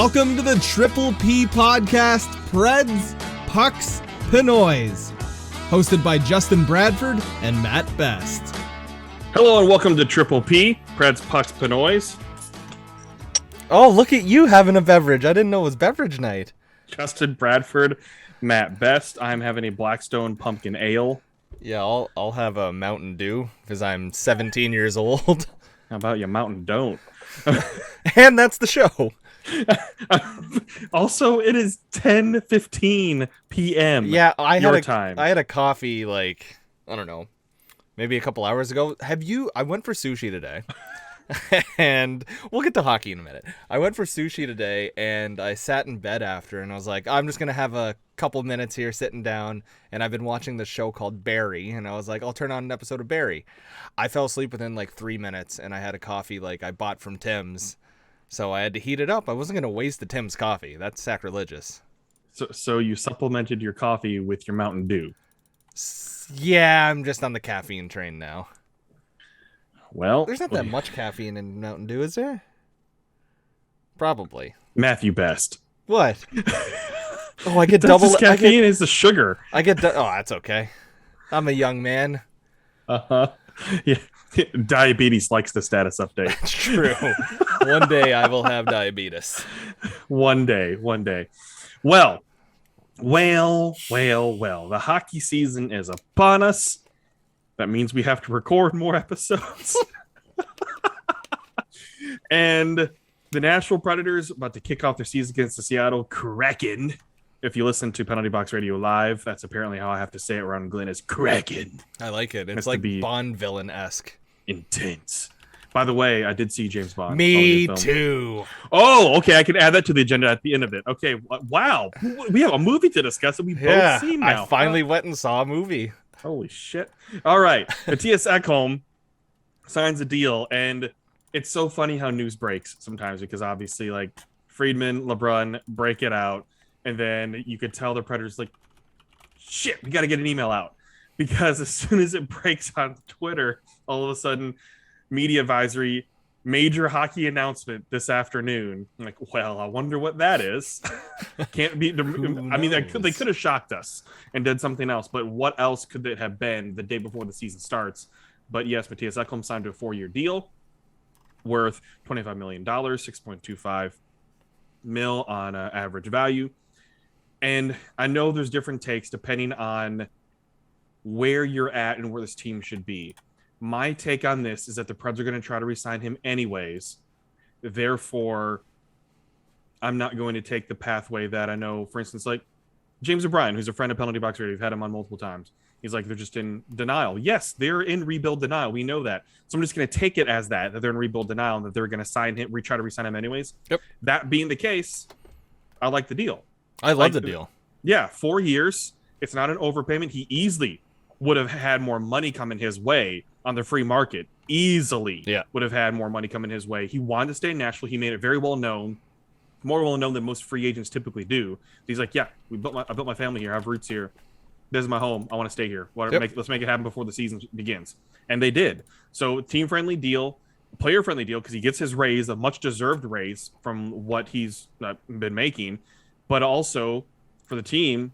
Welcome to the Triple P podcast, Preds, Pucks, Pinoys, hosted by Justin Bradford and Matt Best. Hello and welcome to Triple P, Preds, Pucks, Pinoys. Oh, look at you having a beverage. I didn't know it was beverage night. Justin Bradford, Matt Best. I'm having a Blackstone pumpkin ale. Yeah, I'll have a Mountain Dew because I'm 17 years old. How about you, Mountain Don't? And that's the show. Also, it is 10:15 p.m. Yeah, I time. had a coffee like, I don't know, maybe a couple hours ago. I went for sushi today. And we'll get to hockey in a minute. I went for sushi today and I sat in bed after and I was like, I'm just going to have a couple minutes here sitting down. And I've been watching this show called Barry. And I was like, I'll turn on an episode of Barry. I fell asleep within like 3 minutes and I had a coffee like I bought from Tim's. So I had to heat it up. I wasn't going to waste the Tim's coffee. That's sacrilegious. So you supplemented your coffee with your Mountain Dew. Yeah, I'm just on the caffeine train now. Well, there's not that much caffeine in Mountain Dew, is there? Probably. Matthew Best. What? Oh, I get double caffeine is the sugar. Oh, that's okay. I'm a young man. Yeah. Diabetes likes the status update. That's true. One day I will have diabetes. One day. Well. The hockey season is upon us. That means we have to record more episodes. And the Nashville Predators about to kick off their season against the Seattle Kraken. If you listen to Penalty Box Radio Live, that's apparently how I have to say it around Glenn is Kraken. I like it. It's like Bond villain-esque. Intense. By the way, I did see James Bond. Me too. Oh, okay. I can add that to the agenda at the end of it. Okay. Wow. We have a movie to discuss that we've both seen now. I finally went and saw a movie. Holy shit. All right. Mattias Ekholm signs a deal, and it's so funny how news breaks sometimes because obviously, like, Friedman, LeBron break it out, and then you could tell the Predators, like, shit, we got to get an email out. Because as soon as it breaks on Twitter, all of a sudden, media advisory, major hockey announcement this afternoon. I'm like, well, I wonder what that is. Can't be. I mean, they could have shocked us and did something else, but what else could it have been the day before the season starts? But yes, Mattias Ekholm signed to a 4-year deal worth $25 million, $6.25 million on average value. And I know there's different takes depending on where you're at and where this team should be. My take on this is that the Preds are going to try to re-sign him anyways. Therefore, I'm not going to take the pathway that I know, for instance, like James O'Brien, who's a friend of Penalty Box Radio. We've had him on multiple times. He's like, they're just in denial. Yes, they're in rebuild denial. We know that. So I'm just going to take it as that they're in rebuild denial and that they're going to sign him, try to re-sign him anyways. Yep. That being the case, I like the deal. I love the deal. Yeah, 4 years. It's not an overpayment. He easily would have had more money coming his way on the free market. Easily would have had more money coming his way. He wanted to stay in Nashville. He made it very well known, more well known than most free agents typically do. He's like, yeah, I built my family here. I have roots here. This is my home. I want to stay here. Let's make it happen before the season begins. And they did. So team-friendly deal, player-friendly deal, because he gets his raise, a much-deserved raise from what he's been making. But also, for the team,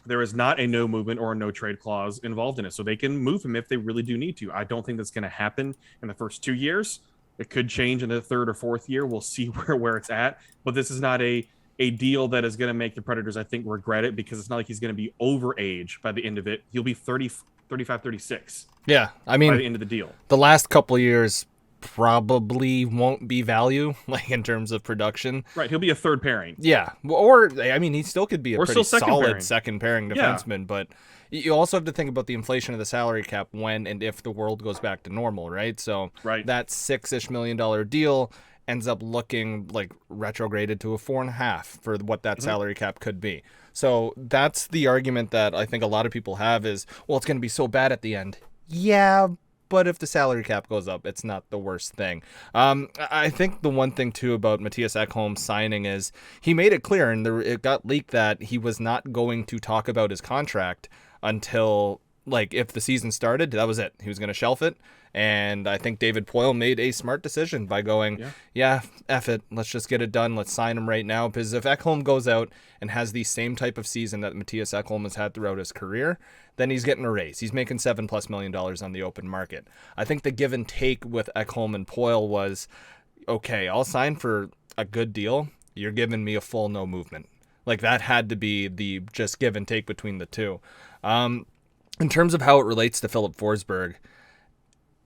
there is not a no movement or a no trade clause involved in it. So they can move him if they really do need to. I don't think that's going to happen in the first 2 years. It could change in the third or fourth year. We'll see where it's at. But this is not a deal that is going to make the Predators, I think, regret it because it's not like he's going to be over age by the end of it. He'll be 35, 36. Yeah, I mean, by the end of the deal. The last couple of years probably won't be value, like in terms of production. Right, he'll be a third pairing. Yeah, or I mean, he still could be a pretty solid second pairing defenseman, but you also have to think about the inflation of the salary cap when and if the world goes back to normal, right? So that $6-ish million deal ends up looking like retrograded to a 4.5 for what that salary cap could be. So that's the argument that I think a lot of people have is, well, it's going to be so bad at the end. Yeah, but if the salary cap goes up, it's not the worst thing. I think the one thing, too, about Mattias Ekholm signing is he made it clear, and it got leaked that he was not going to talk about his contract until Like, if the season started, that was it. He was going to shelf it. And I think David Poile made a smart decision by going, yeah, F it. Let's just get it done. Let's sign him right now. Because if Ekholm goes out and has the same type of season that Mattias Ekholm has had throughout his career, then he's getting a raise. He's making $7+ million on the open market. I think the give and take with Ekholm and Poile was, okay, I'll sign for a good deal. You're giving me a full no movement. Like, that had to be the just give and take between the two. In terms of how it relates to Filip Forsberg,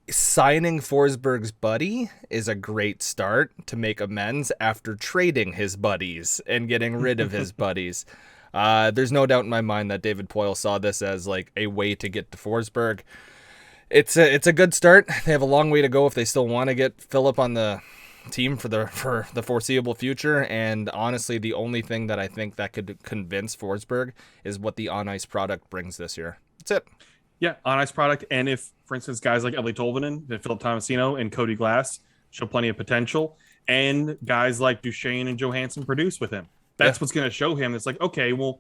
signing Forsberg's buddy is a great start to make amends after trading his buddies and getting rid of his buddies. There's no doubt in my mind that David Poile saw this as like a way to get to Forsberg. It's a good start. They have a long way to go if they still want to get Filip on the team for the foreseeable future. And honestly, the only thing that I think that could convince Forsberg is what the on-ice product brings this year. That's it. Yeah, on-ice product. And if, for instance, guys like Eeli Tolvanen, Philip Tomasino, and Cody Glass show plenty of potential, and guys like Duchesne and Johansson produce with him, that's what's going to show him. It's like, okay, well,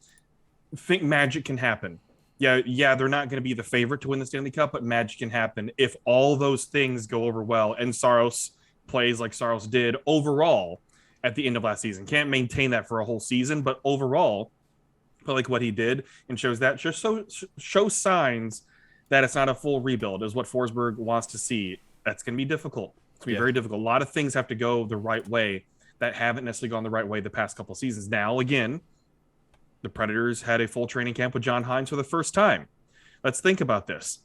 think magic can happen. Yeah, they're not going to be the favorite to win the Stanley Cup, but magic can happen if all those things go over well. And Saros plays like Saros did overall at the end of last season. Can't maintain that for a whole season, but overall, but like what he did and shows that, just shows signs that it's not a full rebuild is what Forsberg wants to see. That's going to be difficult. It's going to be very difficult. A lot of things have to go the right way that haven't necessarily gone the right way the past couple of seasons. Now, again, the Predators had a full training camp with John Hines for the first time. Let's think about this.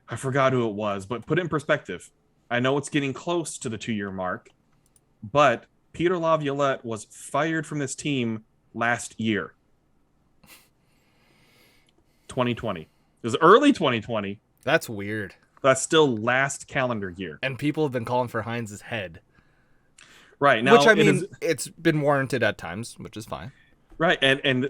I forgot who it was, but put it in perspective. I know it's getting close to the 2-year mark, but Peter Laviolette was fired from this team last year. 2020. It was early 2020. That's weird. That's still last calendar year. And people have been calling for Hines' head. Right. Now, which, I mean, it's been warranted at times, which is fine. Right.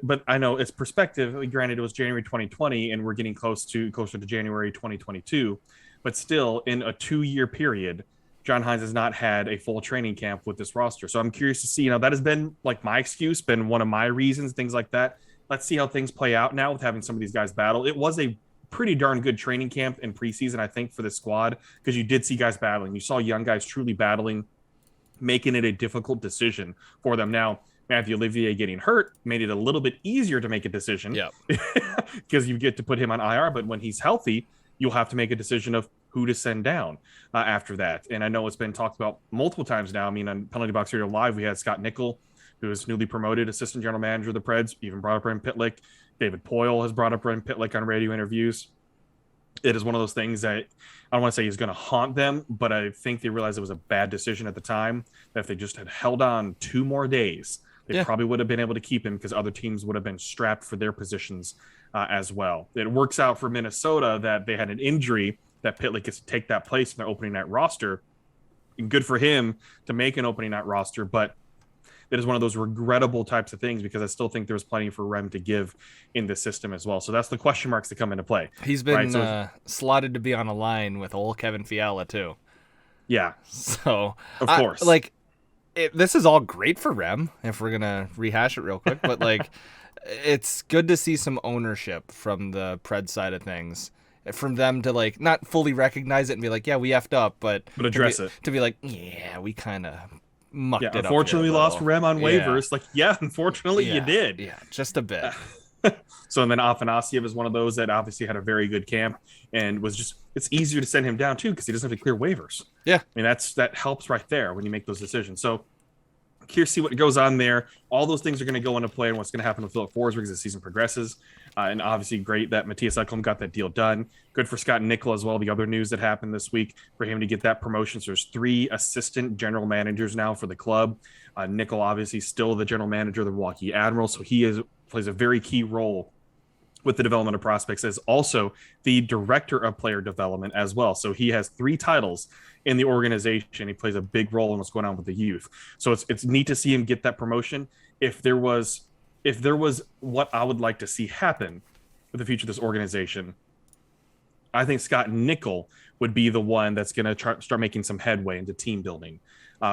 But I know it's perspective. Granted, it was January 2020, and we're getting closer to January 2022. But still, in a 2-year period, John Hines has not had a full training camp with this roster. So I'm curious to see, that has been like my excuse, been one of my reasons, things like that. Let's see how things play out now with having some of these guys battle. It was a pretty darn good training camp in preseason, I think, for the squad, because you did see guys battling. You saw young guys truly battling, making it a difficult decision for them. Now, Matthew Olivier getting hurt made it a little bit easier to make a decision because you get to put him on IR. But when he's healthy, you'll have to make a decision of who to send down after that. And I know it's been talked about multiple times now. I mean, on Penalty Box Radio Live, we had Scott Nickel, who is newly promoted assistant general manager of the Preds, even brought up Rem Pitlick. David Poile has brought up Rem Pitlick on radio interviews. It is one of those things that I don't want to say is going to haunt them, but I think they realized it was a bad decision at the time, that if they just had held on 2 more days, they probably would have been able to keep him, because other teams would have been strapped for their positions as well. It works out for Minnesota that they had an injury that Pitlick gets to take that place in their opening night roster. And good for him to make an opening night roster, but it is one of those regrettable types of things, because I still think there's plenty for Rem to give in this system as well. So that's the question marks that come into play. He's been slotted to be on a line with old Kevin Fiala too. Yeah. So of course, this is all great for Rem if we're gonna rehash it real quick, but it's good to see some ownership from the Preds side of things, from them to not fully recognize it and be like, yeah, we effed up, but address it, to be like, yeah, we kind of mucked it up. Unfortunately, we lost Rem on waivers. Unfortunately, you did. Yeah, just a bit. So, and then Afanasyev is one of those that obviously had a very good camp and was just, it's easier to send him down too, because he doesn't have to clear waivers. Yeah. I mean, that helps right there when you make those decisions. So, curious to see what goes on there. All those things are going to go into play, and what's going to happen with Filip Forsberg as the season progresses. And obviously, great that Mattias Ekholm got that deal done. Good for Scott Nickel as well. The other news that happened this week for him to get that promotion. So there's 3 assistant general managers now for the club. Nickel, obviously, still the general manager of the Milwaukee Admirals. So he plays a very key role with the development of prospects, as also the director of player development as well. So he has 3 titles in the organization. He plays a big role in what's going on with the youth. So it's neat to see him get that promotion. If there was what I would like to see happen with the future of this organization, I think Scott Nickel would be the one that's going to start making some headway into team building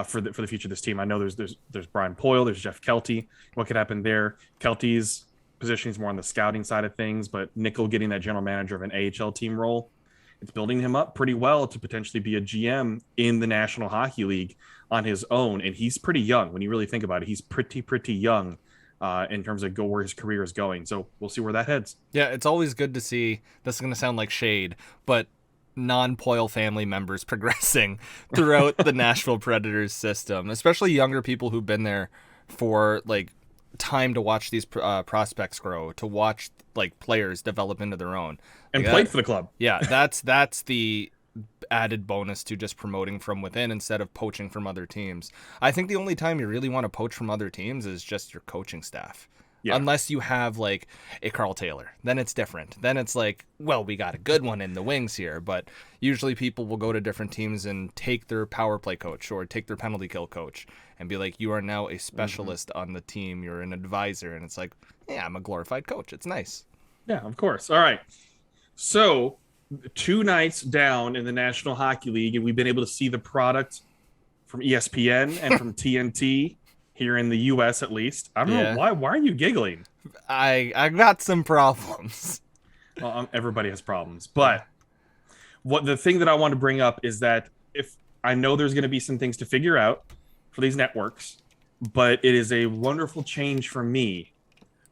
for the future of this team. I know there's Brian Poyle, there's Jeff Kelty. What could happen there? Kelty's positioning is more on the scouting side of things, but Nickel getting that general manager of an AHL team role, it's building him up pretty well to potentially be a GM in the National Hockey League on his own. And he's pretty young when you really think about it. He's pretty young in terms of where his career is going. So we'll see where that heads. Yeah, it's always good to see, this is going to sound like shade, but non-Poyle family members progressing throughout the Nashville Predators system, especially younger people who've been there for like time to watch these prospects grow, to watch like players develop into their own. And played for the club. Yeah, that's the added bonus to just promoting from within instead of poaching from other teams. I think the only time you really want to poach from other teams is just your coaching staff. Yeah. Unless you have like a Carl Taylor, then it's different. Then it's like, well, we got a good one in the wings here. But usually people will go to different teams and take their power play coach or take their penalty kill coach and be like, you are now a specialist on the team. You're an advisor. And it's like, yeah, I'm a glorified coach. It's nice. Yeah, of course. All right. So 2 nights down in the National Hockey League, and we've been able to see the product from ESPN and from TNT. Here in the U.S. at least. I don't know why. Why are you giggling? I got some problems. Well, everybody has problems. But the thing that I want to bring up is that if I know there's going to be some things to figure out for these networks, but it is a wonderful change for me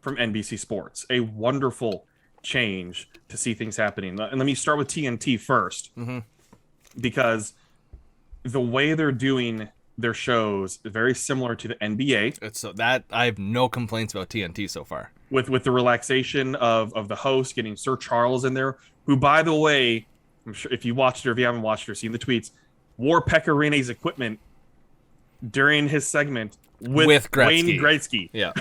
from NBC Sports. A wonderful change to see things happening. And let me start with TNT first, because the way they're doing their shows is very similar to the NBA. It's so that I have no complaints about TNT so far. With the relaxation of the host getting Sir Charles in there, who, by the way, I'm sure if you watched it or if you haven't watched it or seen the tweets, wore Pekka Rinne's equipment during his segment with Gretzky. Wayne Gretzky. Yeah.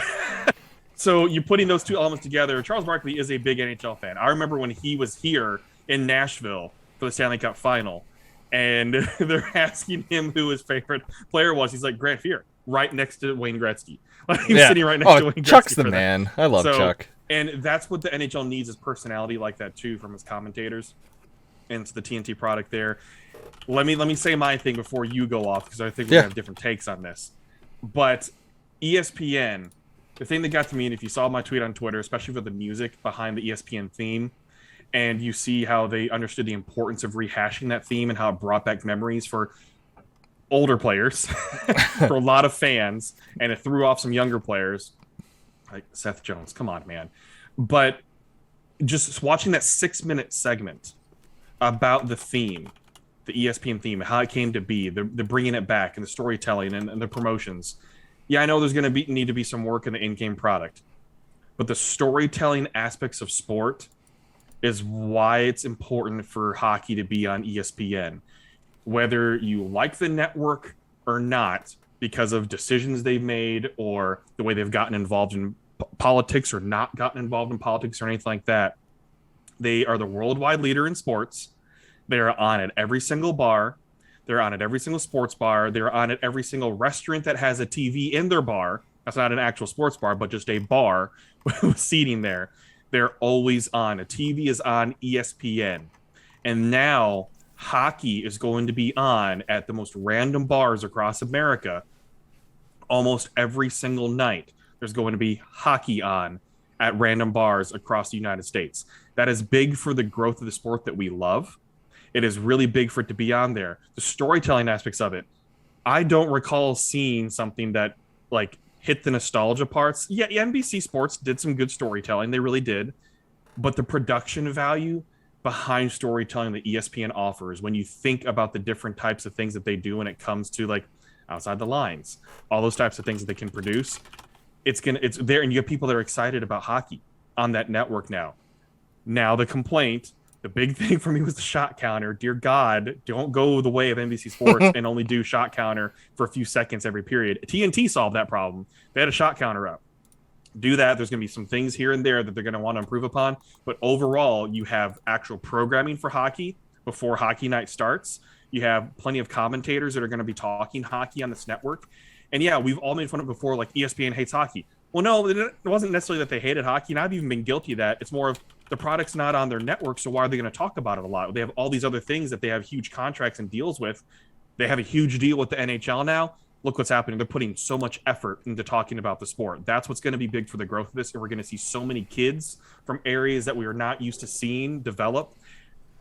So you're putting those two elements together. Charles Barkley is a big NHL fan. I remember when he was here in Nashville for the Stanley Cup Final, and they're asking him who his favorite player was. He's like, Grant Fuhr, right next to Wayne Gretzky. He was sitting right next to Wayne Gretzky. Chuck's the man. I love Chuck. And that's what the NHL needs, is personality like that too from its commentators. And it's the TNT product there. Let me say my thing before you go off, because I think we have different takes on this. But ESPN, the thing that got to me, and if you saw my tweet on Twitter, especially for the music behind the ESPN theme, and you see how they understood the importance of rehashing that theme and how it brought back memories for older players, for a lot of fans, and it threw off some younger players, like Seth Jones. Come on, man. But just watching that 6-minute segment about the theme, the ESPN theme, how it came to be, the bringing it back, and the storytelling and the promotions. Yeah, I know there's going to need to be some work in the in-game product, but the storytelling aspects of sport is why it's important for hockey to be on ESPN. Whether you like the network or not, because of decisions they've made or the way they've gotten involved in politics or not gotten involved in politics or anything like that, they are the worldwide leader in sports. They're on at every single bar. They're on at every single sports bar. They're on at every single restaurant that has a TV in their bar. That's not an actual sports bar, but just a bar with seating there. They're always on. A TV is on ESPN. And now hockey is going to be on at the most random bars across America. Almost every single night, there's going to be hockey on at random bars across the United States. That is big for the growth of the sport that we love. It is really big for it to be on there. The storytelling aspects of it, I don't recall seeing something that like hit the nostalgia parts. Yeah, NBC Sports did some good storytelling. They really did. But the production value behind storytelling that ESPN offers, when you think about the different types of things that they do when it comes to like outside the lines, all those types of things that they can produce, it's there, and you have people that are excited about hockey on that network now. Now the complaint, the big thing for me was the shot counter. Dear God, don't go the way of NBC Sports and only do shot counter for a few seconds every period. TNT solved that problem. They had a shot counter up. Do that. There's going to be some things here and there that they're going to want to improve upon. But overall, you have actual programming for hockey before hockey night starts. You have plenty of commentators that are going to be talking hockey on this network. And yeah, we've all made fun of it before, like ESPN hates hockey. Well, no, it wasn't necessarily that they hated hockey, and I've even been guilty of that. It's more of the product's not on their network, so why are they going to talk about it a lot? They have all these other things that they have huge contracts and deals with. They have a huge deal with the NHL now. look what's happening. They're putting so much effort into talking about the sport. That's what's going to be big for the growth of this. And we're going to see so many kids from areas that we are not used to seeing develop,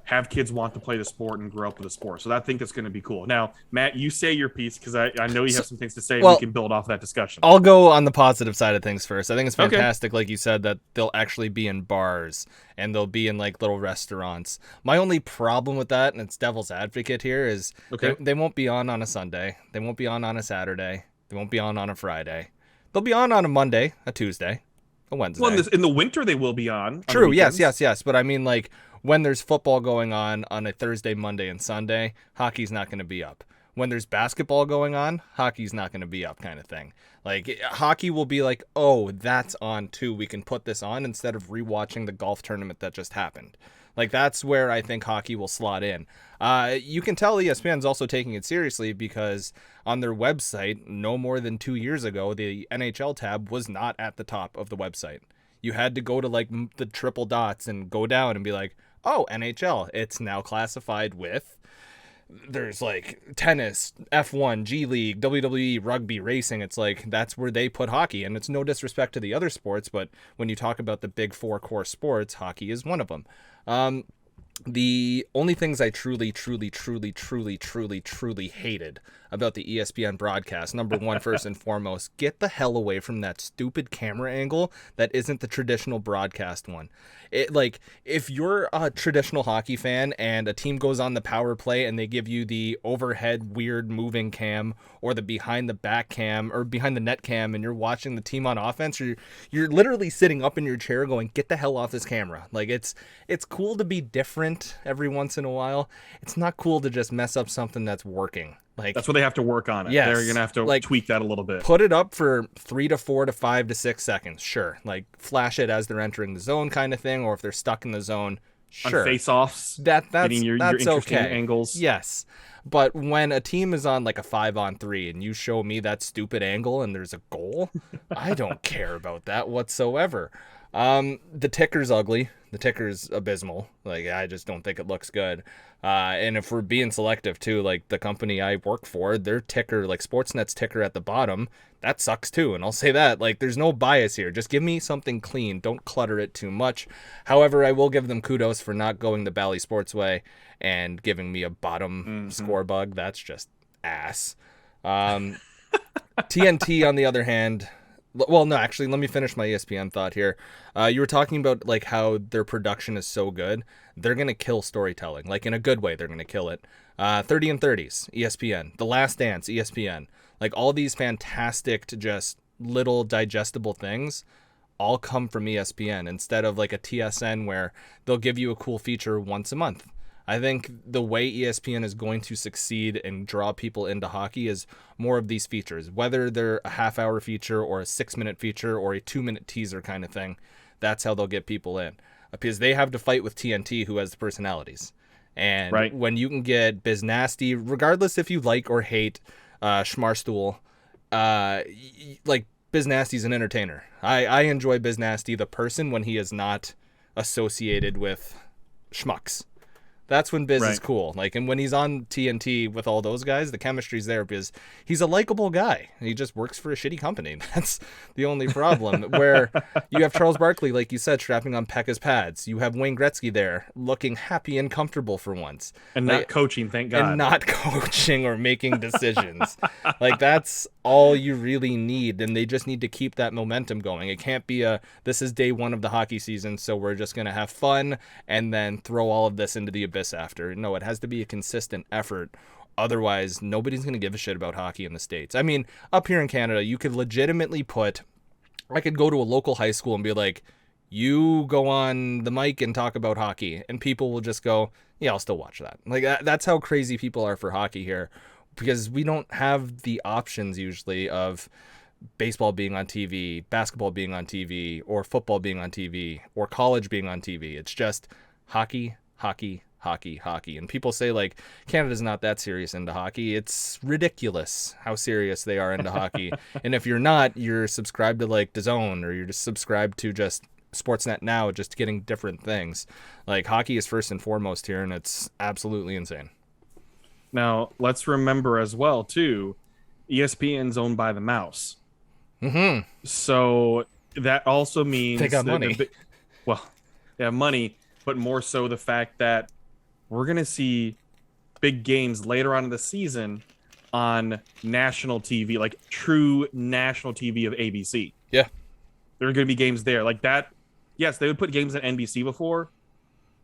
have kids want to play the sport and grow up with the sport. So I think that's going to be cool. Now, Matt, you say your piece, because I know you have some things to say. Well, we can build off that discussion. I'll go on the positive side of things first. I think it's fantastic, like you said, that they'll actually be in bars and they'll be in like little restaurants. My only problem with that, and it's devil's advocate here, is they won't be on a Sunday. They won't be on a Saturday. They won't be on a Friday. They'll be on a Monday, a Tuesday, a Wednesday. Well, in the winter, they will be on. True, yes. But I mean, like, when there's football going on a Thursday, Monday, and Sunday, hockey's not going to be up. When there's basketball going on, hockey's not going to be up, kind of thing. Like, hockey will be like, oh, that's on too. We can put this on instead of rewatching the golf tournament that just happened. Like, that's where I think hockey will slot in. You can tell ESPN's also taking it seriously because on their website, no more than 2 years ago, the NHL tab was not at the top of the website. You had to go to, like, the triple dots and go down and be like, oh, NHL, it's now classified with, there's like tennis, F1, G League, WWE, rugby, racing. It's like, that's where they put hockey. And it's no disrespect to the other sports, but when you talk about the big four core sports, hockey is one of them. The only things I truly hated about the ESPN broadcast, number one, first and foremost, get the hell away from that stupid camera angle that isn't the traditional broadcast one. Like, if you're a traditional hockey fan and a team goes on the power play and they give you the overhead weird moving cam or the behind the back cam or behind the net cam and you're watching the team on offense, you're literally sitting up in your chair going, get the hell off this camera. Like, it's cool to be different every once in a while. It's not cool to just mess up something that's working. Like, that's what they have to work on it. Yes, they're gonna have to tweak that a little bit. Put it up for 3 to 4 to 5 to 6 seconds, sure. Like, flash it as they're entering the zone, kind of thing, or if they're stuck in the zone, sure. On face-offs, that's your interesting angles. Yes, but when a team is on like a 5-on-3 and you show me that stupid angle and there's a goal, I don't care about that whatsoever. The ticker's ugly. The ticker's abysmal. Like, I just don't think it looks good. And if we're being selective too, like the company I work for, their ticker, like Sportsnet's ticker at the bottom, that sucks too. And I'll say that, like, there's no bias here. Just give me something clean. Don't clutter it too much. However, I will give them kudos for not going the Bally Sports way and giving me a bottom score bug. That's just ass. TNT, on the other hand, well, no, actually, let me finish my ESPN thought here. You were talking about like how their production is so good. They're going to kill storytelling. Like, in a good way, they're going to kill it. 30 and 30s, ESPN. The Last Dance, ESPN. Like, all these fantastic, just little digestible things all come from ESPN instead of like a TSN where they'll give you a cool feature once a month. I think the way ESPN is going to succeed and draw people into hockey is more of these features, whether they're a half-hour feature or a 6-minute feature or a 2-minute teaser kind of thing. That's how they'll get people in, because they have to fight with TNT, who has the personalities. And when you can get Biz Nasty, regardless if you like or hate Schmarstool, like, Biz Nasty's an entertainer. I enjoy Biz Nasty, the person, when he is not associated with schmucks. That's when Biz is cool. Like, and when he's on TNT with all those guys, the chemistry's there because he's a likable guy. He just works for a shitty company. That's the only problem. Where you have Charles Barkley, like you said, strapping on Pekka's pads. You have Wayne Gretzky there looking happy and comfortable for once. And not coaching, thank God. And not coaching or making decisions. Like, that's all you really need. And they just need to keep that momentum going. It can't be this is day one of the hockey season, so we're just going to have fun and then throw all of this into the abyss after. No, it has to be a consistent effort. Otherwise, nobody's going to give a shit about hockey in the States. I mean, up here in Canada, you could legitimately I could go to a local high school and be like, you go on the mic and talk about hockey, and people will just go, yeah, I'll still watch that. Like, that's how crazy people are for hockey here, because we don't have the options usually of baseball being on TV, basketball being on TV, or football being on TV, or college being on TV. It's just hockey, hockey, hockey, hockey. And people say, like, Canada's not that serious into hockey. It's ridiculous how serious they are into hockey. And if you're not, you're subscribed to, like, DAZN, or you're just subscribed to just Sportsnet Now, just getting different things. Like, hockey is first and foremost here, and it's absolutely insane. Now, let's remember as well, too, ESPN's owned by the mouse. Mm-hmm. So that also means they got money. They have money, but more so the fact that we're going to see big games later on in the season on national TV, like true national TV of ABC. Yeah. There are going to be games there like that. Yes, they would put games on NBC before,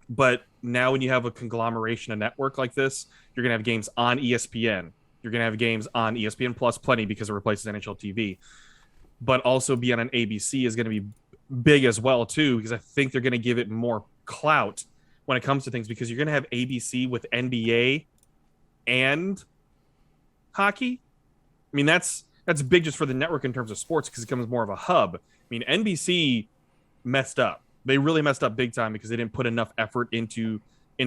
but now when you have a conglomeration of network like this, you're going to have games on ESPN. You're going to have games on ESPN Plus plenty because it replaces NHL TV. But also be on an ABC is going to be big as well, too, because I think they're going to give it more clout when it comes to things, because you're going to have ABC with NBA and hockey. I mean, that's big just for the network in terms of sports, because it becomes more of a hub. I mean, NBC messed up. They really messed up big time because they didn't put enough effort into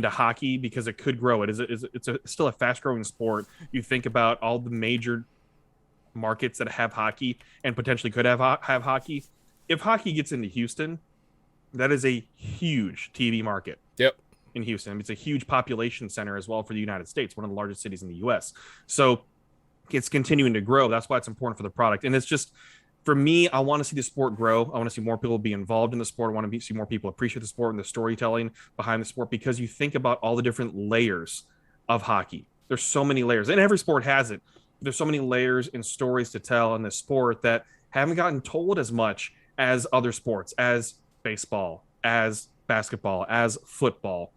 hockey, because it could grow. It's still a fast-growing sport. You think about all the major markets that have hockey and potentially could have hockey. If hockey gets into Houston, that is a huge TV market. Yep. In Houston. I mean, it's a huge population center as well for the United States, one of the largest cities in the U.S. So it's continuing to grow. That's why it's important for the product. And it's just, for me, I want to see the sport grow. I want to see more people be involved in the sport. I want to see more people appreciate the sport and the storytelling behind the sport, because you think about all the different layers of hockey. There's so many layers, and every sport has it. There's so many layers and stories to tell in this sport that haven't gotten told as much as other sports, as baseball, as basketball, as football.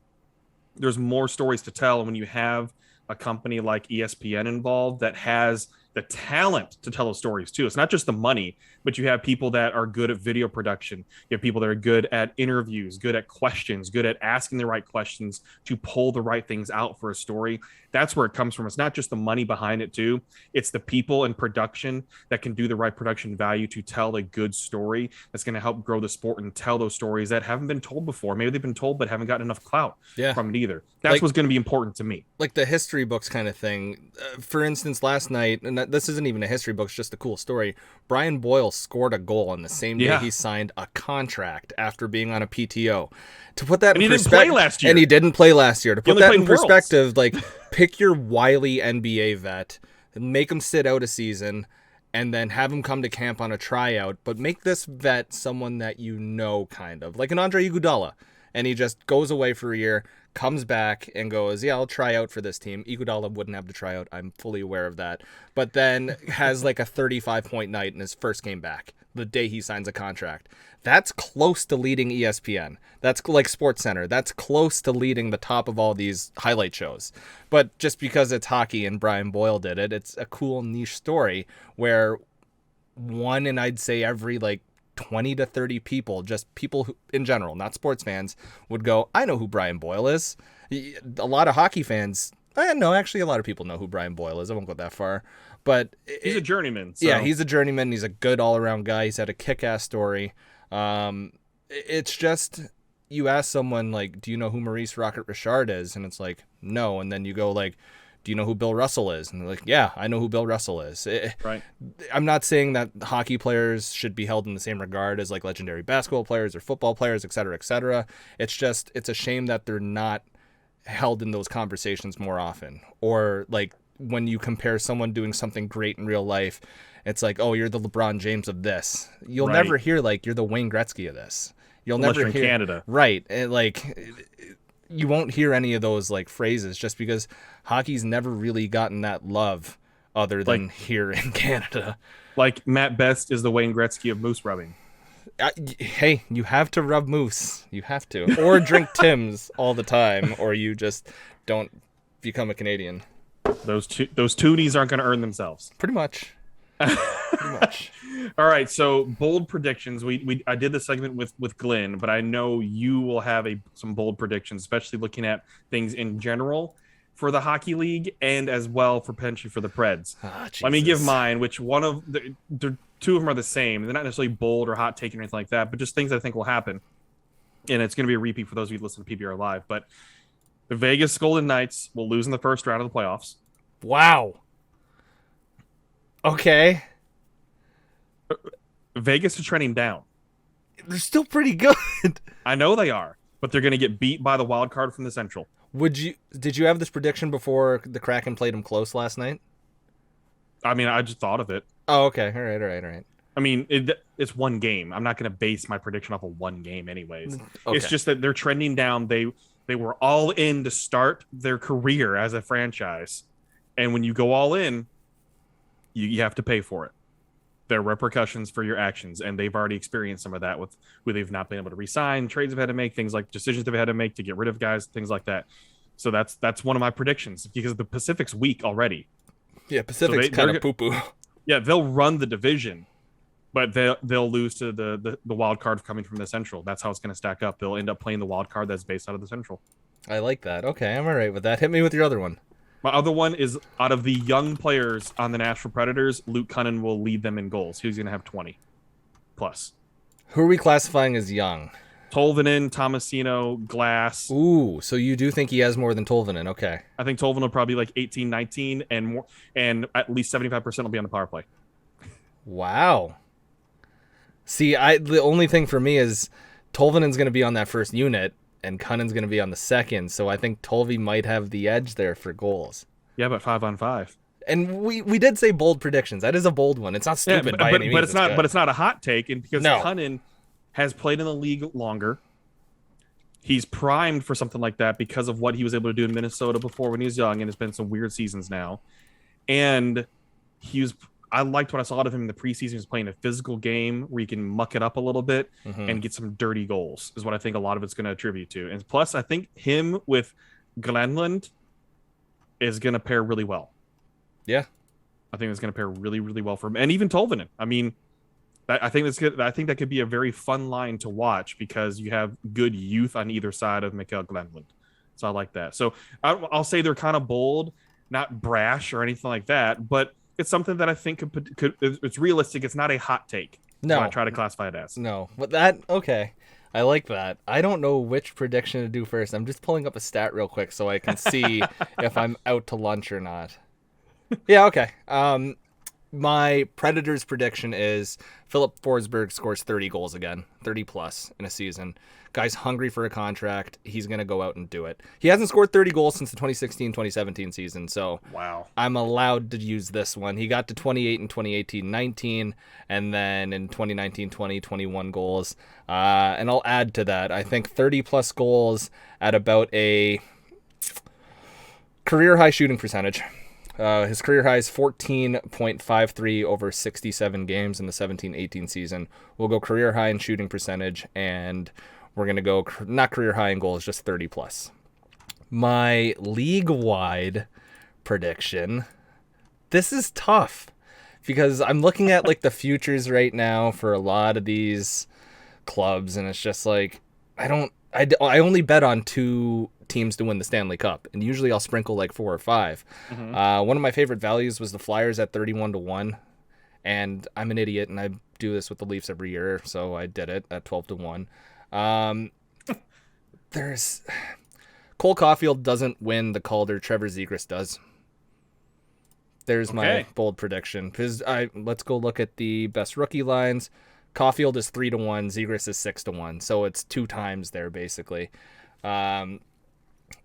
There's more stories to tell. And when you have a company like ESPN involved that has the talent to tell those stories too, it's not just the money, but you have people that are good at video production. You have people that are good at interviews, good at questions, good at asking the right questions to pull the right things out for a story. That's where it comes from. It's not just the money behind it too. It's the people and production that can do the right production value to tell a good story that's going to help grow the sport and tell those stories that haven't been told before. Maybe they've been told, but haven't gotten enough clout from it either. That's what's going to be important to me. Like the history books kind of thing. For instance, last night, and this isn't even a history book, it's just a cool story. Brian Boyle scored a goal on the same day he signed a contract after being on a PTO. To put that in perspective, didn't play last year. And he didn't play last year. To put that in perspective, like, pick your wily NBA vet, make him sit out a season, and then have him come to camp on a tryout, but make this vet someone that you know, kind of. Like an Andre Iguodala. And he just goes away for a year, comes back and goes, yeah, I'll try out for this team. Iguodala wouldn't have to try out. I'm fully aware of that. But then has like a 35-point night in his first game back, the day he signs a contract. That's close to leading ESPN. That's like SportsCenter. That's close to leading the top of all these highlight shows. But just because it's hockey and Brian Boyle did it, it's a cool niche story where one in, I'd say, every like 20 to 30 people, just people who, in general, not sports fans, would go, I know who Brian Boyle is. A lot of hockey fans, no, actually a lot of people know who Brian Boyle is. I won't go that far. But he's a journeyman. So. Yeah, he's a journeyman. He's a good all-around guy. He's had a kick-ass story. It's just, you ask someone, like, do you know who Maurice Rocket Richard is? And it's like, no. And then you go, like, do you know who Bill Russell is? And they're like, yeah, I know who Bill Russell is. Right. I'm not saying that hockey players should be held in the same regard as like legendary basketball players or football players, et cetera, et cetera. It's just, it's a shame that they're not held in those conversations more often. Or like when you compare someone doing something great in real life, it's like, oh, you're the LeBron James of this. You'll never hear like you're the Wayne Gretzky of this. You'll Unless never you're in Canada. Right. And like, you won't hear any of those like phrases just because hockey's never really gotten that love other than here in Canada. Like Matt Best is the Wayne Gretzky of moose rubbing. Hey, you have to rub moose. You have to. Or drink Tim's all the time, or you just don't become a Canadian. Those toonies aren't going to earn themselves. Pretty much. Pretty much. All right, so bold predictions. I did the segment with Glenn, but I know you will have some bold predictions, especially looking at things in general for the hockey league and as well for potentially for the Preds. Let me give mine, which one of the two of them are the same. They're not necessarily bold or hot take or anything like that, but just things I think will happen. And it's going to be a repeat for those of you who listen to PBR Live. But the Vegas Golden Knights will lose in the first round of the playoffs. Wow. Okay. Vegas is trending down. They're still pretty good. I know they are, but they're going to get beat by the wild card from the Central. Did you have this prediction before the Kraken played them close last night? I mean, I just thought of it. Oh, okay. All right. I mean, it's one game. I'm not going to base my prediction off of one game anyways. Okay. It's just that they're trending down. They were all in to start their career as a franchise. And when you go all in, you have to pay for it. There are repercussions for your actions, and they've already experienced some of that with where they've not been able to re-sign, trades they've had to make, things like decisions they've had to make to get rid of guys, things like that. So that's one of my predictions because the Pacific's weak already. Yeah, Pacific's kind of poo-poo. Yeah, they'll run the division, but they'll lose to the wild card coming from the Central. That's how it's going to stack up. They'll end up playing the wild card that's based out of the Central. I like that. Okay, I'm all right with that. Hit me with your other one. My other one is out of the young players on the Nashville Predators, Luke Cunnin will lead them in goals. He's going to have 20 plus. Who are we classifying as young? Tolvanen, Tomasino, Glass. Ooh, so you do think he has more than Tolvanen? Okay. I think Tolvanen will probably like 18, 19, and more, and at least 75% will be on the power play. Wow. See, the only thing for me is Tolvanen's going to be on that first unit, and Cunnin's going to be on the second, so I think Tolvi might have the edge there for goals. Yeah, but 5-on-5. And we did say bold predictions. That is a bold one. It's not stupid by any means. But it's not a hot take, and because Cunnin has played in the league longer, he's primed for something like that because of what he was able to do in Minnesota before when he was young, and it's been some weird seasons now. And I liked what I saw out of him in the preseason. He was playing a physical game where he can muck it up a little bit and get some dirty goals is what I think a lot of it's going to attribute to. And plus, I think him with Glenlund is going to pair really well. Yeah. I think it's going to pair really, really well for him. And even Tolvanen. I mean, I think that's good. I think that could be a very fun line to watch because you have good youth on either side of Mikael Glenlund. So I like that. So I'll say they're kind of bold, not brash or anything like that, but it's something that I think could it's realistic. It's not a hot take. No. I try to classify it as. No. But okay. I like that. I don't know which prediction to do first. I'm just pulling up a stat real quick so I can see if I'm out to lunch or not. Yeah, okay. My Predators prediction is Philip Forsberg scores 30 goals again, 30 plus in a season. Guy's hungry for a contract. He's going to go out and do it. He hasn't scored 30 goals since the 2016-2017 season, so wow. I'm allowed to use this one. He got to 28 in 2018-19, and then in 2019-20, 21 goals. And I'll add to that. I think 30 plus goals at about a career high shooting percentage. His career high is 14.53 over 67 games in the 17-18 season. We'll go career high in shooting percentage, and we're going to go not career high in goals, just 30 plus. My league-wide prediction, this is tough because I'm looking at like the futures right now for a lot of these clubs, and it's just like I only bet on 2 teams to win the Stanley Cup, and usually I'll sprinkle like 4 or 5. One of my favorite values was the Flyers at 31-1, and I'm an idiot and I do this with the Leafs every year, so I did it at 12-1. There's Cole Caulfield doesn't win the Calder, Trevor Zegras does. There's my bold prediction, because let's go look at the best rookie lines. Caulfield is 3-1, Zegras is 6-1, so it's 2 times there basically.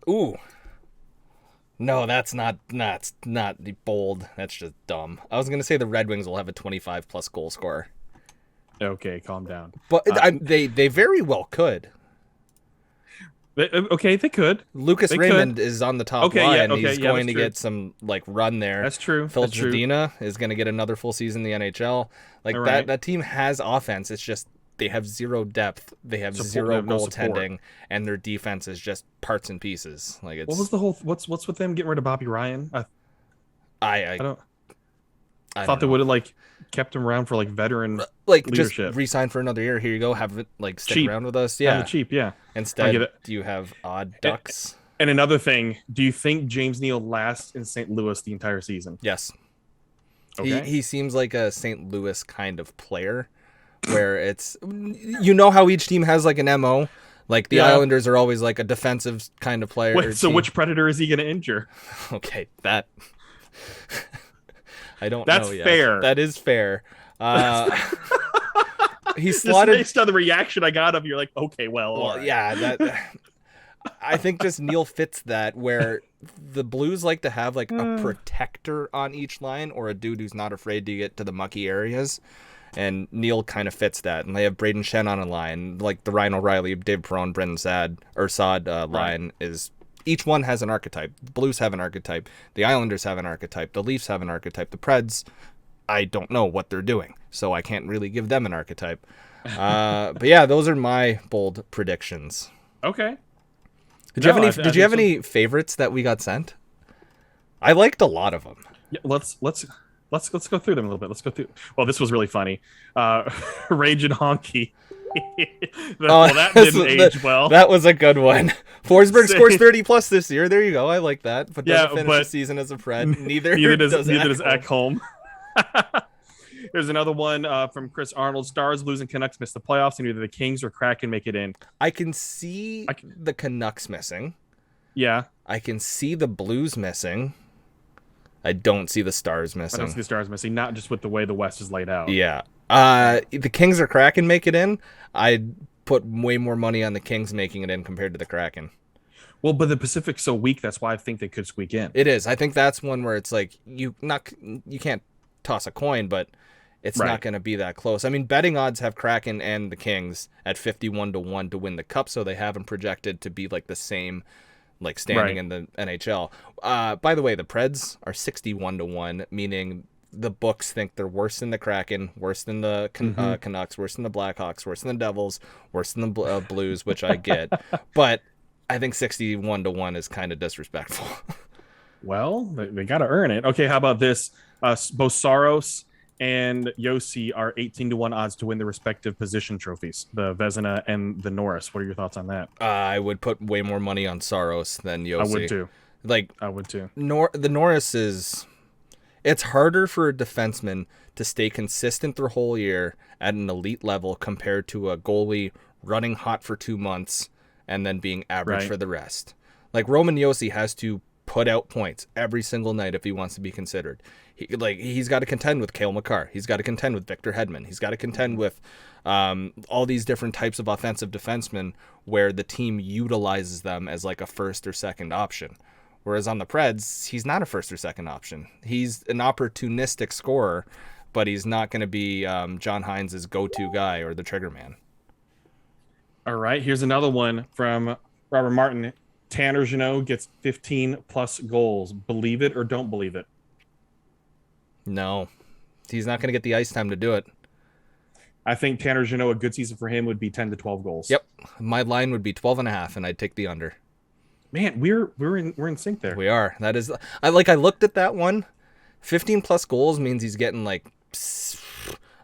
Ooh. No, that's not bold. That's just dumb. I was going to say the Red Wings will have a 25 plus goal scorer. Okay, calm down. But they very well could. Okay, they could. Lucas Raymond is on the top line. He's going to get some like run there. That's true. Philip Zadina is going to get another full season in the NHL. Like that team has offense. It's just they have zero depth. They have zero goaltending, and their defense is just parts and pieces. Like it's, what was the whole? What's with them getting rid of Bobby Ryan? I thought they would have like kept him around for like veteran leadership. Just re-sign for another year. Here you go. Have it like stick around with us. Yeah, cheap. Yeah. Instead, do you have odd ducks? And another thing, do you think James Neal lasts in St. Louis the entire season? Yes. Okay. He seems like a St. Louis kind of player, where it's how each team has like an MO. Like the Islanders are always like a defensive kind of player. Wait, so which Predator is he going to injure? Okay, that. I don't know. That's fair. That is fair. He's slotted based on the reaction I got of you're like, okay, well yeah, that I think just Neil fits that where the Blues like to have like a protector on each line, or a dude who's not afraid to get to the mucky areas. And Neil kind of fits that. And they have Braden Shen on a line, like the Ryan O'Reilly, Dave Perron, Brendan Saad line is. Each one has an archetype. The Blues have an archetype. The Islanders have an archetype. The Leafs have an archetype. The Preds, I don't know what they're doing, so I can't really give them an archetype. But yeah, those are my bold predictions. Okay. Did you have any favorites that we got sent? I liked a lot of them. Yeah, let's go through them a little bit. Let's go through. Well, this was really funny. Rage and Honky. That didn't age well. That was a good one. Forsberg scores 30 plus this year. There you go. I like that. But doesn't finish the season as a Pred. Neither does Ekholm. There's another one from Chris Arnold. Stars losing Canucks miss the playoffs, and either the Kings or Kraken make it in. I can see the Canucks missing. Yeah. I can see the Blues missing. I don't see the Stars missing. I don't see the Stars missing, not just with the way the West is laid out. Yeah. The Kings or Kraken make it in. I'd put way more money on the Kings making it in compared to the Kraken. Well, but the Pacific's so weak, that's why I think they could squeak in. It is. I think that's one where it's like you can't toss a coin, but it's not going to be that close. I mean, betting odds have Kraken and the Kings at 51-1 to win the Cup, so they have them projected to be like the same like standing in the NHL. By the way, the Preds are 61-1, meaning the books think they're worse than the Kraken, worse than the Canucks, worse than the Blackhawks, worse than the Devils, worse than the Blues, which I get. But I think 61-1 is kind of disrespectful. Well, they got to earn it. Okay, how about this? Both Saros and Yossi are 18-1 odds to win the respective position trophies, the Vezina and the Norris. What are your thoughts on that? I would put way more money on Saros than Yossi. I would too. I would too. The Norris is... It's harder for a defenseman to stay consistent their whole year at an elite level compared to a goalie running hot for 2 months and then being average for the rest. Like Roman Yossi has to put out points every single night if he wants to be considered. He's got to contend with Cale Makar. He's got to contend with Victor Hedman. He's got to contend with all these different types of offensive defensemen where the team utilizes them as like a first or second option. Whereas on the Preds, he's not a first or second option. He's an opportunistic scorer, but he's not going to be John Hines' go-to guy or the trigger man. All right, here's another one from Robert Martin. Tanner Jeannot gets 15-plus goals. Believe it or don't believe it? No. He's not going to get the ice time to do it. I think Tanner Jeannot, a good season for him, would be 10 to 12 goals. Yep. My line would be 12.5, and I'd take the under. Man, we're in sync there. We are. That is, I looked at that one. 15 plus goals means he's getting like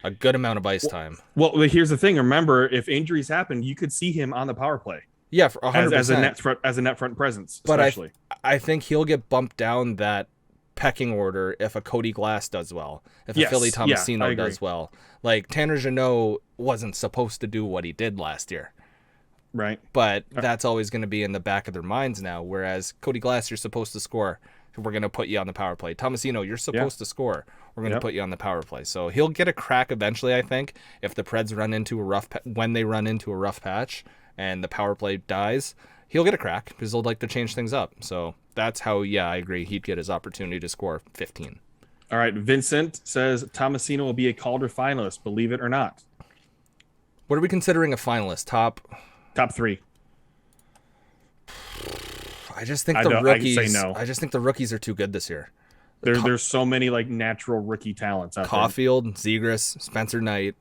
a good amount of ice time. Well, here's the thing. Remember, if injuries happen, you could see him on the power play. Yeah, for 100%. As a net front presence, but especially. I think he'll get bumped down that pecking order if a Cody Glass does well, if a Philly Tomasino does well. Like Tanner Jeannot wasn't supposed to do what he did last year. Right. But that's always going to be in the back of their minds now. Whereas Cody Glass, you're supposed to score. We're going to put you on the power play. Tomasino, you're supposed to score. We're going to put you on the power play. So he'll get a crack eventually, I think, if the Preds run into when they run into a rough patch and the power play dies, he'll get a crack because they'll like to change things up. So that's how, I agree. He'd get his opportunity to score 15. All right. Vincent says Tomasino will be a Calder finalist. Believe it or not. What are we considering a finalist? Top 3. I just think the rookies. I say no. I just think the rookies are too good this year. There's so many like natural rookie talents out Caulfield, Zegras, Spencer Knight.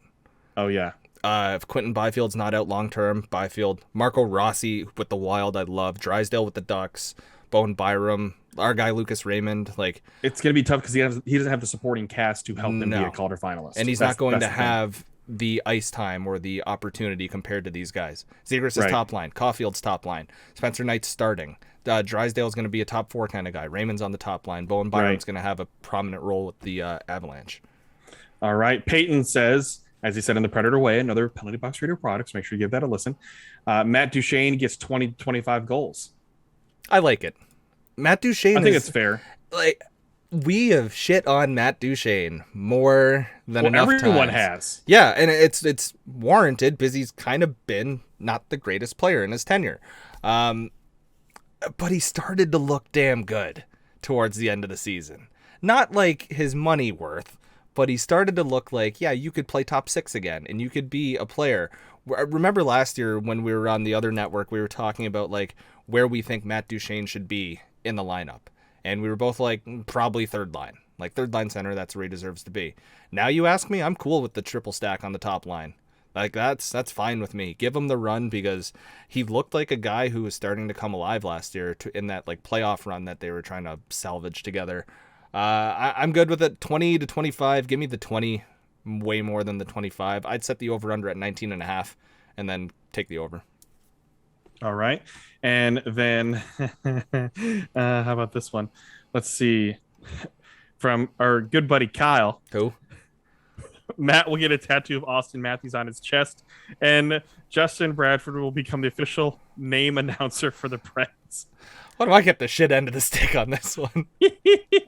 Oh yeah. If Quentin Byfield's not out long term, Byfield, Marco Rossi with the Wild, I love Drysdale with the Ducks, Bowen Byram, our guy Lucas Raymond. Like it's gonna be tough because he doesn't have the supporting cast to help him be a Calder finalist, and he's not going to have the ice time or the opportunity compared to these guys. Zegras is top line. Caulfield's top line. Spencer Knight's starting. Drysdale's going to be a top 4 kind of guy. Raymond's on the top line. Bowen Byram's going to have a prominent role with the Avalanche. All right. Peyton says, as he said in the Predator Way, another Penalty Box Radio product. So make sure you give that a listen. Matt Duchene gets 20 to 25 goals. I like it. Matt Duchene I think it's fair. Like, we have shit on Matt Duchene more than enough times. Everyone has. Yeah, and it's warranted because he's kind of been not the greatest player in his tenure. But he started to look damn good towards the end of the season. Not like his money worth, but he started to look like, yeah, you could play top 6 again, and you could be a player. Remember last year when we were on the other network, we were talking about like where we think Matt Duchene should be in the lineup. And we were both like, probably third line. Like third line center, that's where he deserves to be. Now you ask me, I'm cool with the triple stack on the top line. Like that's fine with me. Give him the run because he looked like a guy who was starting to come alive last year in that like playoff run that they were trying to salvage together. I'm good with it. 20 to 25. Give me the 20, way more than the 25. I'd set the over under at 19.5 and then take the over. All right. And then how about this one? Let's see. From our good buddy Kyle. Who? Matt will get a tattoo of Austin Matthews on his chest, and Justin Bradford will become the official name announcer for the Preds. Why do I get the shit end of the stick on this one?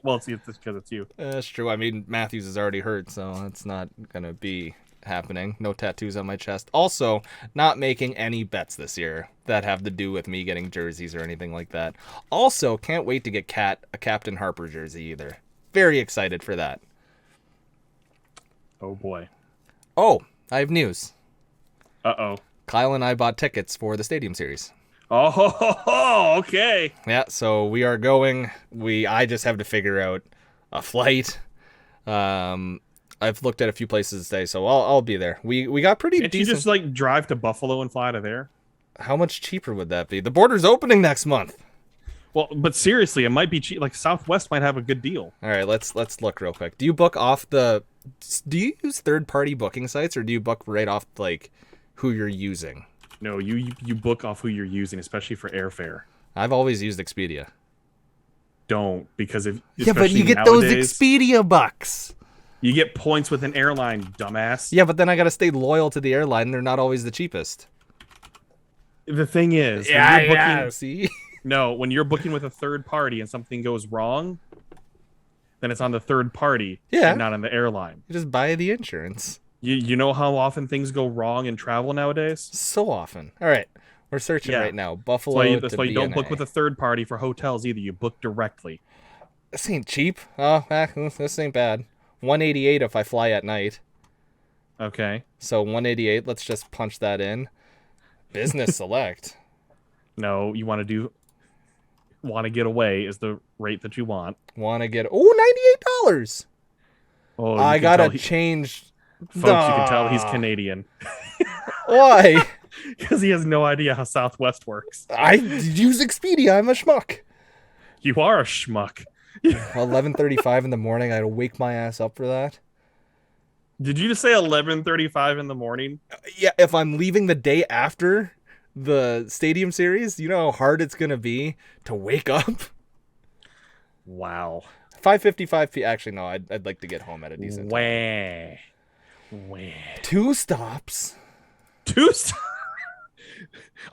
Well, see, it's just because it's you. That's true. I mean, Matthews is already hurt, so that's not going to be happening. No tattoos on my chest. Also, not making any bets this year that have to do with me getting jerseys or anything like that. Also, can't wait to get a Captain Harper jersey either. Very excited for that. Oh, boy. Oh, I have news. Uh-oh. Kyle and I bought tickets for the Stadium Series. Oh, okay. Yeah, so we are going. I just have to figure out a flight. I've looked at a few places today, so I'll be there. We got pretty Can't decent. you just like drive to Buffalo and fly to there? How much cheaper would that be? The border's opening next month. Well, but seriously, it might be cheap. Like Southwest might have a good deal. All right, let's look real quick. Do you book off the? Do you use third-party booking sites, or do you book right off like who you're using? No, you book off who you're using, especially for airfare. I've always used Expedia. Don't, because if but you get those Expedia bucks. You get points with an airline, dumbass. Yeah, but then I gotta stay loyal to the airline, and they're not always the cheapest. The thing is, see. No, when you're booking with a third party and something goes wrong, then it's on the third party, and not on the airline. You just buy the insurance. You know how often things go wrong in travel nowadays? So often. All right, we're searching right now. Buffalo. That's why you don't book with a third party for hotels either. You book directly. This ain't cheap. Oh, this ain't bad. $188 if I fly at night. Okay. So $188. Let's just punch that in. Business select. No, you want to get away is the rate that you want. $98. Oh, I gotta change. Folks, you can tell he's Canadian. Why? Because he has no idea how Southwest works. I use Expedia. I'm a schmuck. You are a schmuck. 11:35 in the morning. I had to wake my ass up for that. Did you just say 11:35 in the morning? Yeah, if I'm leaving the day after the Stadium Series, you know how hard it's going to be to wake up? Wow. 5:55 p.m. Actually, no, I'd like to get home at a decent time. 2 stops. 2 stops?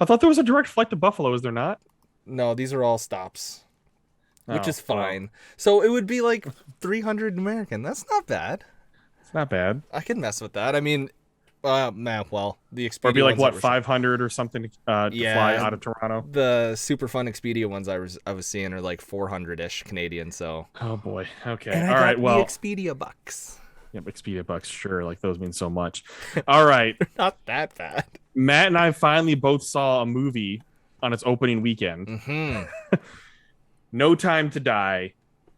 I thought there was a direct flight to Buffalo. Is there not? No, these are all stops, which is fine. So it would be like 300 American. That's not bad. It's not bad. I can mess with that. I mean, the Expedia or be like what 500 or something to fly out of Toronto. The super fun Expedia ones I was seeing are like 400-ish Canadian. So oh boy, okay, and all right. Well, the Expedia bucks. Yep, Expedia bucks. Sure, like those mean so much. All right, not that bad. Matt and I finally both saw a movie on its opening weekend. Mm-hmm. No Time to Die.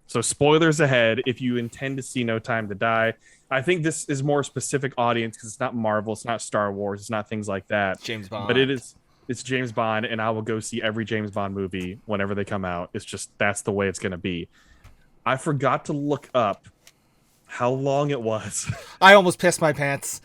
So spoilers ahead if you intend to see No Time to Die. I think this is more specific audience because it's not Marvel, it's not Star Wars, it's not things like that. James Bond. But it's James Bond, and I will go see every James Bond movie whenever they come out. It's just that's the way it's going to be. I forgot to look up how long it was. I almost pissed my pants.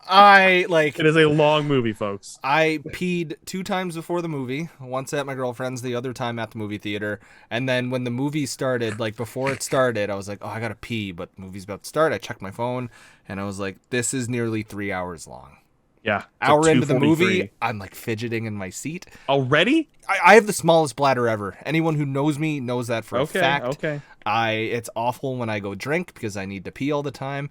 It is a long movie, folks. I peed 2 times before the movie, once at my girlfriend's, the other time at the movie theater. And then when the movie started, like before it started, I was like, oh, I gotta pee, but the movie's about to start. I checked my phone and I was like, this is nearly 3 hours long. Yeah. Hour into the movie, I'm like fidgeting in my seat. Already? I have the smallest bladder ever. Anyone who knows me knows that for a fact. Okay. It's awful when I go drink because I need to pee all the time.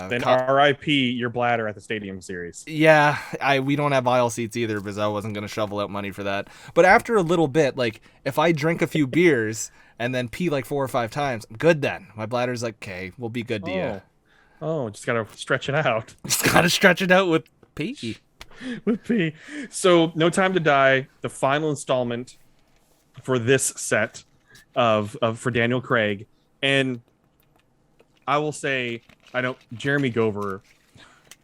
Then R.I.P. your bladder at the Stadium Series. Yeah, we don't have aisle seats either because I wasn't going to shovel out money for that. But after a little bit, like, if I drink a few beers and then pee like 4 or 5 times, I'm good then. My bladder's like, okay, we'll be good to you. Oh, just got to stretch it out. Just got to stretch it out with pee. With pee. So, No Time to Die, the final installment for this set for Daniel Craig. And I will say, Jeremy Gover,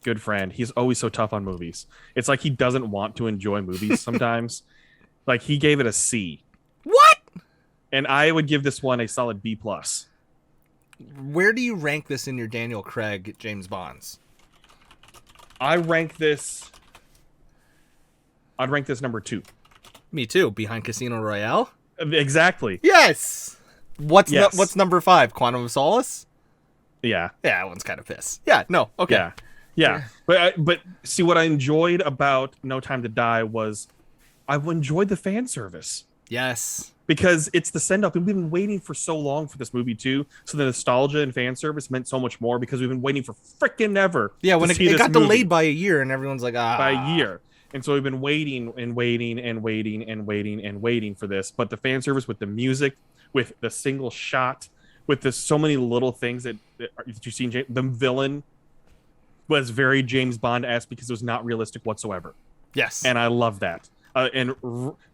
good friend, he's always so tough on movies. It's like he doesn't want to enjoy movies sometimes. Like, he gave it a C. What? And I would give this one a solid B+. Where do you rank this in your Daniel Craig James Bonds? I'd rank this number 2. Me too, behind Casino Royale. Exactly. Yes. What's number 5? Quantum of Solace? Yeah. Yeah, that one's kind of piss. Yeah, no, okay. Yeah. But see, what I enjoyed about No Time to Die was I enjoyed the fan service. Yes. Because it's the send-up, and we've been waiting for so long for this movie too. So the nostalgia and fan service meant so much more because we've been waiting for freaking ever. Yeah, when it got delayed by a year, and everyone's like, by a year. And so we've been waiting and waiting and waiting and waiting and waiting for this. But the fan service with the music, with the single shot, with so many little things that you've seen. The villain was very James Bond-esque because it was not realistic whatsoever. Yes. And I love that. And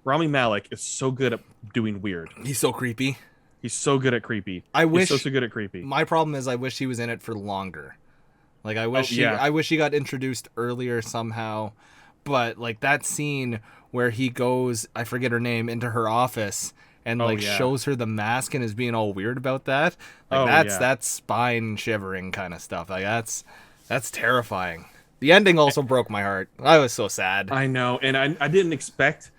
Rami Malek is so good at doing weird. He's so creepy. He's so good at creepy. He's so good at creepy. My problem is I wish he was in it for longer. Like, I wish he got introduced earlier somehow. But like that scene where he goes, I forget her name, into her office and shows her the mask and is being all weird about that. Like that's spine shivering kind of stuff. Like that's terrifying. The ending also broke my heart. I was so sad. I know, and I didn't expect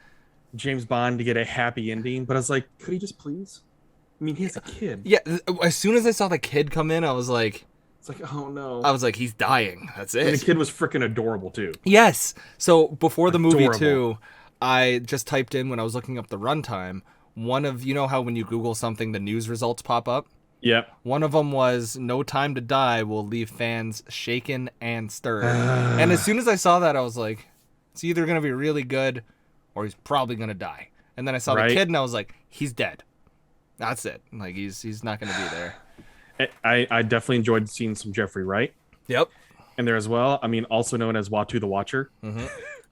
James Bond to get a happy ending, but I was like, could he just please? I mean, he has a kid. Yeah, as soon as I saw the kid come in, I was like... It's like, oh no. I was like, he's dying. That's it. And the kid was freaking adorable, too. Yes. So, before the movie, too, I just typed in, when I was looking up the runtime, one of... You know how when you Google something, the news results pop up? Yep. One of them was, No Time to Die will leave fans shaken and stirred. And as soon as I saw that, I was like, it's either going to be really good or he's probably going to die. And then I saw the kid and I was like, he's dead. That's it. Like, he's not going to be there. I definitely enjoyed seeing some Jeffrey Wright. Yep. And there as well. I mean, also known as Watu the Watcher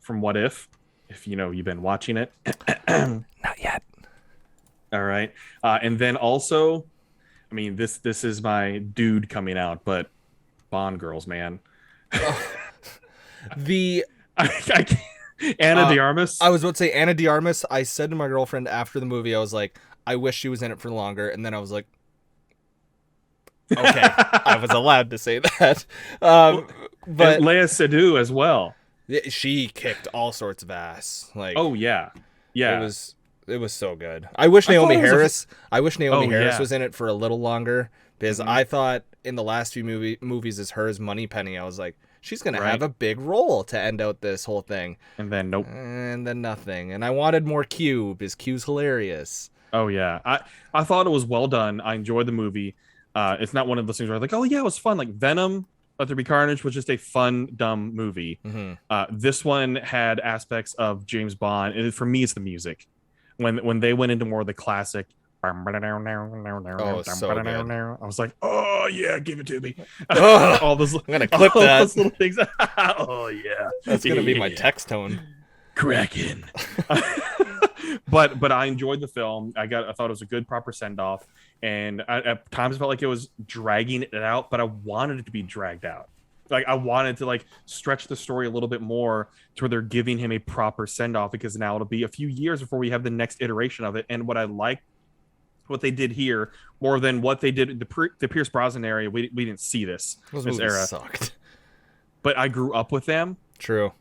from What If you've been watching it. Not yet. All right. And then also... I mean, this is my dude coming out, but Bond girls, man. Anna de Armas. I was about to say Anna de Armas. I said to my girlfriend after the movie, I was like, I wish she was in it for longer. And then I was like, okay, I was allowed to say that. But and Léa Seydoux as well. She kicked all sorts of ass. Like, oh yeah. It was so good. I wish Naomi Harris was in it for a little longer because I thought in the last few movies as her as Moneypenny, I was like, she's going to have a big role to end out this whole thing. And then nope. And then nothing. And I wanted more Q because Q's hilarious. Oh yeah. I thought it was well done. I enjoyed the movie. It's not one of those things where I'm like, oh yeah, it was fun. Like Venom, Let There Be Carnage was just a fun, dumb movie. This one had aspects of James Bond. And for me, it's the music. When they went into more of the classic, so good. I was like, oh yeah, give it to me. All those, I'm gonna clip that. Those little things. Oh yeah, that's gonna be my text tone. Kraken. But I enjoyed the film. I thought it was a good, proper send off, and at times I felt like it was dragging it out, but I wanted it to be dragged out. Like I wanted to stretch the story a little bit more to where they're giving him a proper send off, because now it'll be a few years before we have the next iteration of it. And what I liked, what they did here more than what they did the Pierce Brosnan area, we didn't see this era. Sucked. But I grew up with them. True.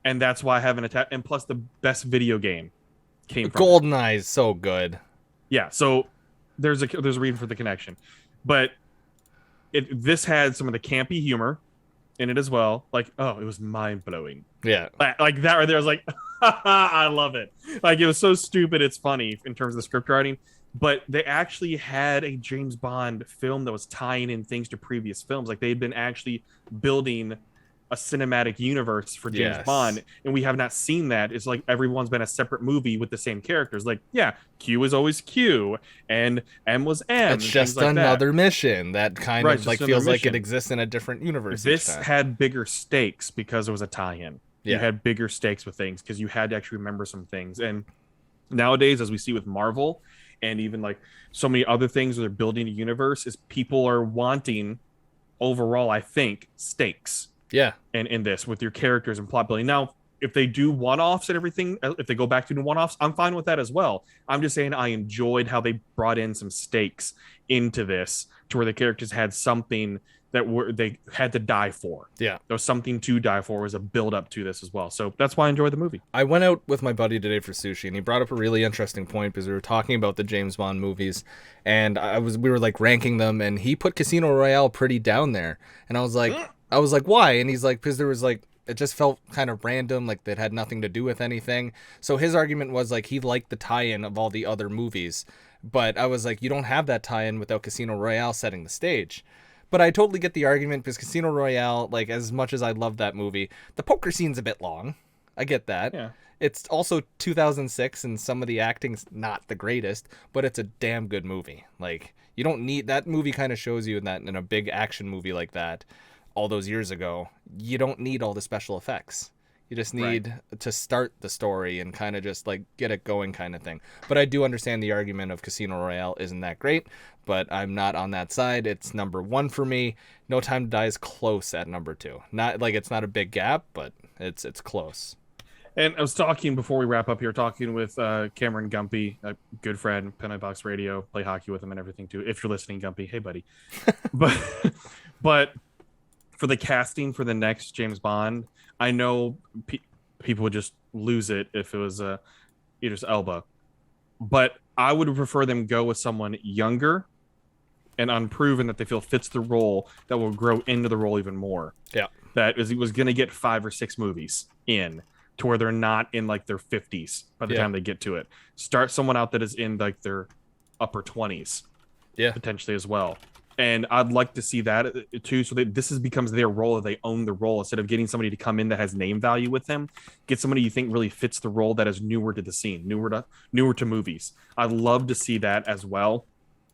And that's why I have an attack. And plus, the best video game came from GoldenEye is so good. Yeah. So there's a reason for the connection, but this had some of the campy humor in it as well. Like, oh, it was mind blowing. Yeah. Like that right there. I was like, I love it. Like, it was so stupid, it's funny in terms of the script writing. But they actually had a James Bond film that was tying in things to previous films. Like, they'd been actually building a cinematic universe for James Bond, and we have not seen that. It's like everyone's been a separate movie with the same characters. Like, yeah, Q is always Q, and M was M. It's just like another mission that kind of like feels like it exists in a different universe. This had bigger stakes because it was a tie-in. You had bigger stakes with things because you had to actually remember some things. And nowadays, as we see with Marvel, and even like so many other things where they're building a universe, is people are wanting overall, I think, stakes. Yeah. And in this with your characters and plot building. Now, if they do one-offs and everything, if they go back to one-offs, I'm fine with that as well. I'm just saying I enjoyed how they brought in some stakes into this to where the characters had something that they had to die for. Yeah. There was something to die for, was a build up to this as well. So that's why I enjoyed the movie. I went out with my buddy today for sushi, and he brought up a really interesting point because we were talking about the James Bond movies, and we were like ranking them, and he put Casino Royale pretty down there. And I was like, why? And he's like, because there was like, it just felt kind of random, like that had nothing to do with anything. So his argument was like he liked the tie-in of all the other movies. But I was like, you don't have that tie-in without Casino Royale setting the stage. But I totally get the argument because Casino Royale, like, as much as I love that movie, the poker scene's a bit long. I get that. Yeah. It's also 2006 and some of the acting's not the greatest, but it's a damn good movie. Like, you don't need that movie. Kind of shows you that in a big action movie like that all those years ago, you don't need all the special effects. You just need to start the story and kind of just like get it going kind of thing. But I do understand the argument of Casino Royale isn't that great, but I'm not on that side. It's number 1 for me. No Time to Die is close at number 2. Not like it's not a big gap, but it's close. And I was talking before we wrap up here, talking with Cameron Gumpy, a good friend, Pinoy Box Radio, play hockey with him and everything too. If you're listening, Gumpy, hey buddy. but for the casting for the next James Bond, I know people would just lose it if it was Idris Elba, but I would prefer them go with someone younger and unproven that they feel fits the role, that will grow into the role even more. Yeah, that is, he was going to get 5 or 6 movies in to where they're not in like their 50s by the time they get to it. Start someone out that is in like their upper 20s, potentially as well. And I'd like to see that too, so that this becomes their role, they own the role, instead of getting somebody to come in that has name value with them. Get somebody you think really fits the role, that is newer to the scene, newer to movies. I'd love to see that as well.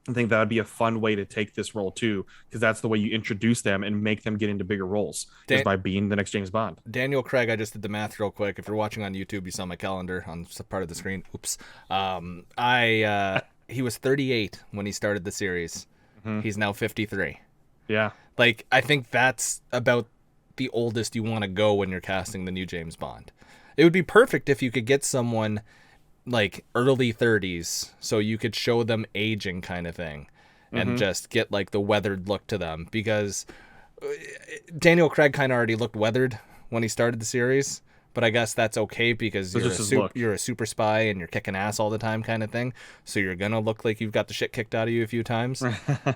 I think that would be a fun way to take this role too, because that's the way you introduce them and make them get into bigger roles, is by being the next James Bond. Daniel Craig, I just did the math real quick. If you're watching on YouTube, you saw my calendar on part of the screen. Oops. He was 38 when he started the series. He's now 53. Yeah. Like, I think that's about the oldest you want to go when you're casting the new James Bond. It would be perfect if you could get someone like early 30s, so you could show them aging kind of thing, and just get like the weathered look to them, because Daniel Craig kind of already looked weathered when he started the series. But I guess that's okay because you're a super spy and you're kicking ass all the time kind of thing. So you're going to look like you've got the shit kicked out of you a few times.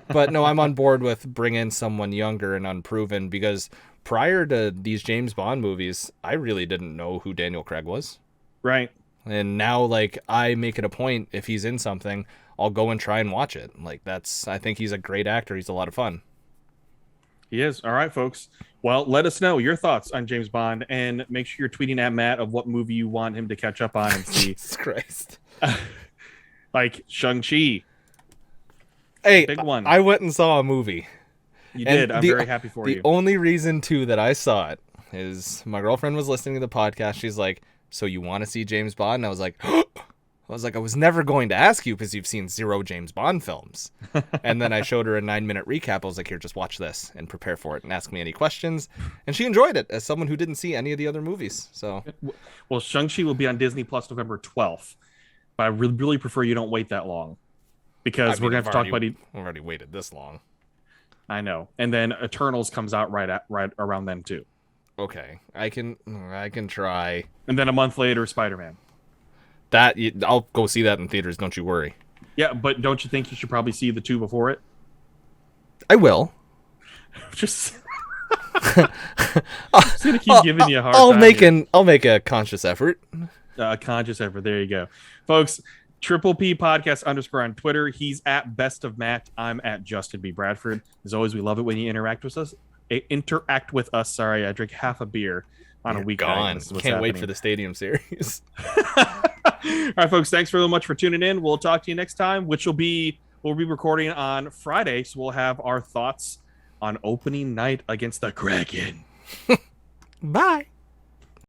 But no, I'm on board with bringing someone younger and unproven, because prior to these James Bond movies, I really didn't know who Daniel Craig was. Right. And now, like, I make it a point, if he's in something, I'll go and try and watch it. Like, I think he's a great actor. He's a lot of fun. He is. All right, folks. Well, let us know your thoughts on James Bond, and make sure you're tweeting at Matt of what movie you want him to catch up on and see. Jesus Christ. Like Shang-Chi. Hey, big one. I went and saw a movie. You did. I'm very happy for you. The only reason, too, that I saw it is my girlfriend was listening to the podcast. She's like, so you want to see James Bond? And I was like, I was never going to ask you because you've seen 0 James Bond films. And then I showed her a 9-minute recap. I was like, here, just watch this and prepare for it and ask me any questions. And she enjoyed it as someone who didn't see any of the other movies. So, well, Shang-Chi will be on Disney Plus November 12th. But I really prefer you don't wait that long, because we're going to have to talk about it. I've already waited this long. I know. And then Eternals comes out right around then too. Okay. I can try. And then a month later, Spider-Man. I'll go see that in theaters, don't you worry. Yeah, but don't you think you should probably see the 2 before it? I will. Just gonna keep giving you a hard time. I'll make a conscious effort. A conscious effort. There you go, folks. Triple P Podcast _ on Twitter. He's at Best of Matt. I'm at Justin B. Bradford. As always, we love it when you interact with us. Sorry, I drink half a beer on a weekend. Can't wait for the Stadium Series. All right, folks. Thanks very much for tuning in. We'll talk to you next time, which we'll be recording on Friday. So we'll have our thoughts on opening night against the Kraken. Bye.